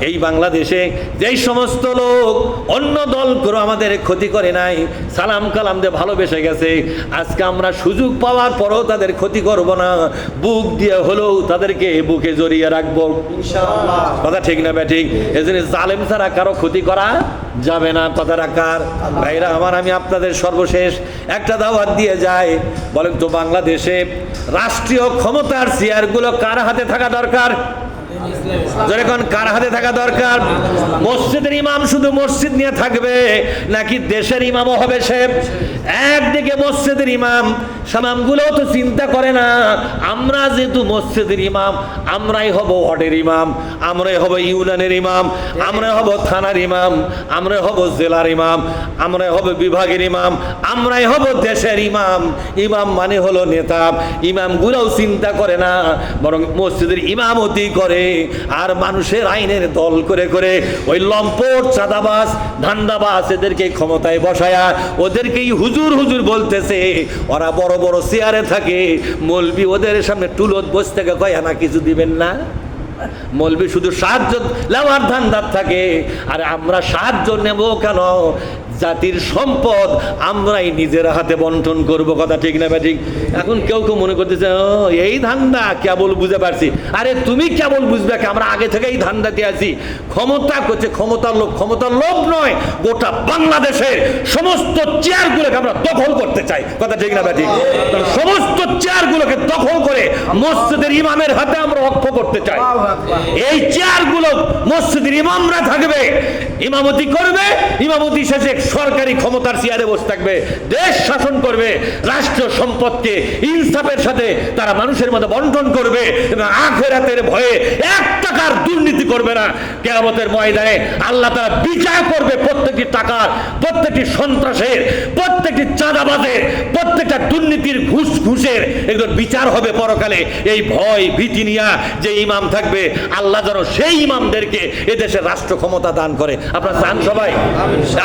এই বাংলাদেশে যেই সমস্ত লোক অন্য দল করে আমাদের ক্ষতি করে নাই, সালাম কালাম দিয়ে ভালোবেসে গেছে, আজকে আমরা সুযোগ পাওয়ার পরেও তাদের ক্ষতি করব না, বুক দিয়ে হলেও তাদেরকে বুকে জড়িয়ে রাখবো ইনশাআল্লাহ। কথা ঠিক না ব্যাঠিক? এজন্য জালেম ছাড়া কারো ক্ষতি করা যাবে না। কথা রাখার ভাইরা আমার, আমি আপনাদের সর্বশেষ একটা দাওয়াত দিয়ে যাই। বলেন তো বাংলাদেশে রাষ্ট্রীয় ক্ষমতার চেয়ারগুলো কার হাতে থাকা দরকার? যখন কার হাতে থাকা দরকার? মসজিদের ইমাম শুধু মসজিদ নিয়ে থাকবে নাকি দেশের ইমামও হবে সে? একদিকে মসজিদের ইমাম, সামামগুলোও তো চিন্তা করে না আমরা যেহেতু মসজিদের ইমাম, আমরাই হব ওয়ার্ডের ইমাম, আমরাই হব ইউনিয়নের ইমাম, আমরাই হব থানার ইমাম, আমরাই হব জেলার ইমাম, আমরাই হব বিভাগের ইমাম, আমরাই হব দেশের ইমাম। ইমাম মানে হলো নেতা। ইমামগুলোও চিন্তা করে না, বরং মসজিদের ইমামতি করে আর মানুষের আইনের দল করে করে ওই লম্পট চাঁদাবাজ ধান্দাবাজ এদেরকে ক্ষমতায় বসায়া ওদেরকেই হুজুর হুজুর বলতেছে। ওরা বড় বড় চেয়ারে থাকে, মৌলবি ওদের সামনে টুলত বসে থেকে কয় না কিছু দিবেন না। মৌলবি শুধু সাহায্য নেওয়ার ধান্দার থাকে, আর আমরা সাহায্য নেব কেন? জাতির সম্পদ আমরাই নিজের হাতে বন্টন করব। কথা ঠিক না ঠিক? এখন কেউ কেউ মনে করতেছে এই ধান্দা কেবল বুঝে পারছি। আরে তুমি কেবল বুঝবে, আমরা আগে থেকেই ধান্দা দিয়ে আছি। ক্ষমতা করছে ক্ষমতার লোভ, ক্ষমতার লোভ নয়, গোটা বাংলাদেশের সমস্ত চেয়ারগুলোকে আমরা দখল করতে চাই। কথা ঠিক না ঠিক? সমস্ত চেয়ারগুলোকে দখল করে মসজিদের ইমামের হাতে আমরা রক্ষা করতে চাই। এই চেয়ারগুলো মসজিদের ইমামরা থাকবে, ইমামতি করবে, ইমামতি শেষে সরকারি ক্ষমতার চেয়ারে বসে থাকবে, দেশ শাসন করবে, রাষ্ট্রীয় সম্পদকে ইনসাফের সাথে তারা মানুষের মধ্যে বন্টন করবে এবং আখিরাতের ভয়ে 1 টাকার দুর্নীতি করবে না। কিয়ামতের ময়দানে আল্লাহ তাআলা বিচার করবে প্রত্যেকটি টাকার, প্রত্যেকটি সন্ত্রাসের, প্রত্যেকটি চাঁদাবাজের, প্রত্যেকটা দুর্নীতির ঘুষের এগুলোর বিচার হবে পরকালে। এই ভয় ভীতি নিয়ে যে ইমাম থাকবে, আল্লাহ যেন সেই ইমামদেরকে এদেশের রাষ্ট্র ক্ষমতা দান করে। আপনারা চান সবাই?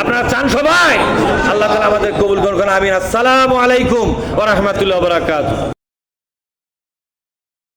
আপনারা চান সবাই? আল্লাহ তাআলা আমাদের কবুল করুন। আমিন। আসসালামু আলাইকুম ওয়া রাহমাতুল্লাহি ওয়া বারাকাতুহু।